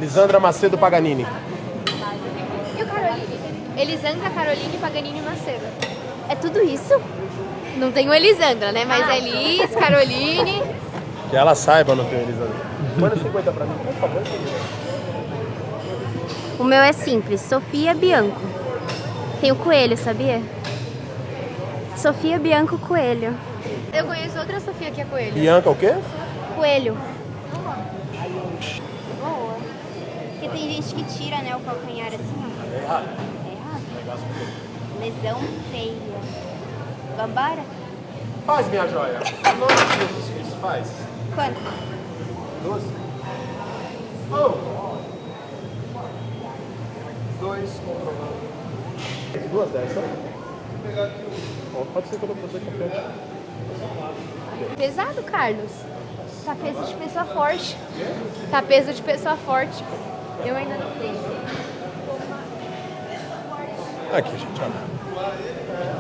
Elisandra Macedo Paganini. E o Caroline? Elisandra, Caroline, Paganini e Macedo. É tudo isso? Não tem o Elisandra, né? Mas Elis, Caroline... Que ela saiba, não tem Elisandra. Manda 50 pra mim, por favor. O meu é simples, Sofia Bianco. Tem o coelho, sabia? Sofia Bianco Coelho. Eu conheço outra Sofia que é coelho. Bianca o quê? Coelho. Boa. Porque tem gente que tira, né, o calcanhar assim, ó. É errado. É errado. Lesão feia. Vambora? Faz, minha joia. Em nome de Jesus Cristo, faz. Quanto? 12. Oh. 2 comprovando. Duas dessas. Pode ser quando você comprar. Pesado, Carlos. Tá peso de pessoa forte. Tá peso de pessoa forte. Eu ainda não tenho. Aqui, gente, olha.